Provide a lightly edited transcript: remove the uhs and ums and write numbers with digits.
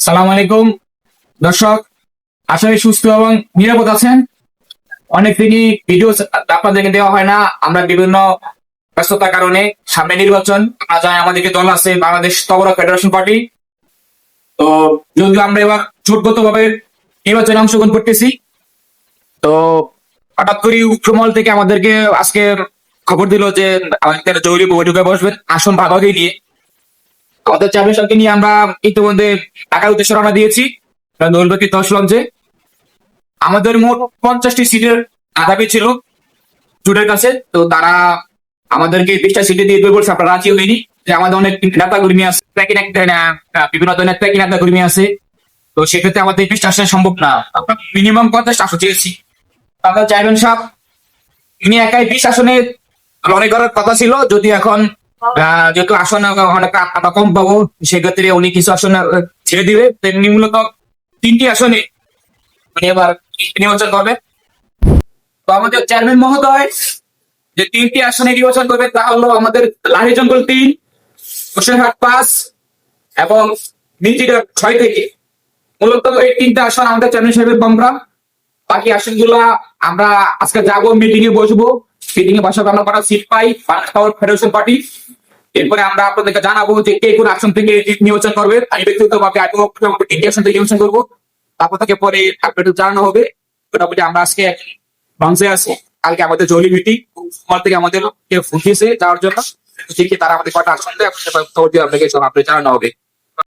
সালাম আলাইকুম দর্শক, আশা করি সুস্থ এবং নিরাপদ আছেন। অনেকদিনই ভিডিও আপনাদেরকে দেওয়া হয় না, আমরা বিভিন্ন ব্যস্ততার কারণে। সামনে নির্বাচন, আজ আমাদেরকে দল আছে বাংলাদেশ তবরা ফেডারেশন পার্টি। তো যদিও আমরা এবার জোটগত ভাবে নির্বাচনে অংশগ্রহণ করতেছি, তো হঠাৎ করে উপরমহল থেকে আমাদেরকে আজকে খবর দিল যে আমাদের জরুরি বৈঠকে বসবেন আসন ভাগাভাগি নিয়ে। আমাদের চাপের সঙ্গে নিয়ে আমরা ইতিমধ্যে ঢাকার উদ্দেশ্যে রওনা দিয়েছি দৌলতী তহস লঞ্চে। আমাদের মোট 50টি সিটের দাবি ছিল জোটের কাছে, তো তারা আমাদেরকে 20টা সিটে দিয়ে দেবে বলছে। আমরা রাজি হইনি, যে আমাদের অনেক নেতা কর্মী আছে, বিভিন্ন ধরনের ট্র্যাকিং নেতা কর্মী আছে, তো সেক্ষেত্রে আমাদের 20টা আসা সম্ভব না। আমরা মিনিমাম 50টা আসন চেয়েছি। আমরা চেয়ারম্যান সাহেব তিনি একাই 20 আসনে লড়াই করার কথা ছিল, যদি এখন যেহেতু আসন অনেক আমরা কম পাবো, সেক্ষেত্রে উনি কিছু আসন ছেড়ে দিবে। তেমনি মূলত 3টি আসনে উনি এবার নির্বাচন করবে। তো আমাদের চেয়ারম্যান মহোদয় যে 3টি আসনে নির্বাচন করবে তা হলো আমাদের লাহি জঙ্গল 3, হোসেনহাট 5 এবং মির্জিডার 6 থেকে। মূলত এই 3টা আসন আমাদের চেয়ারম্যান সাহেবের প্রোগ্রাম। বাকি আসনগুলা আমরা আজকে যাবো, মিটিং এ বসবো। মিটিং এ বসার আমরা কটা সিট পাই বাংলাদেশ ফেডারেশন পার্টি। এরপরে আমরা আপনাদেরকে জানাবো যে কে কোন আসন থেকে নির্বাচন করবে। আমি ব্যক্তিগতভাবে তিনটি আসন থেকে নির্বাচন করবো, তারপর থেকে পরে আপনাদের জানানো হবে। মোটামুটি আমরা আজকে লঞ্চে আছি, কালকে আমাদের জরুরি মিটিং থেকে আমাদের ফুটিয়েছে যাওয়ার জন্য। ঠিক তারা আমাদের কটা আসন দেয়, আপনাকে সব আপনি জানানো হবে।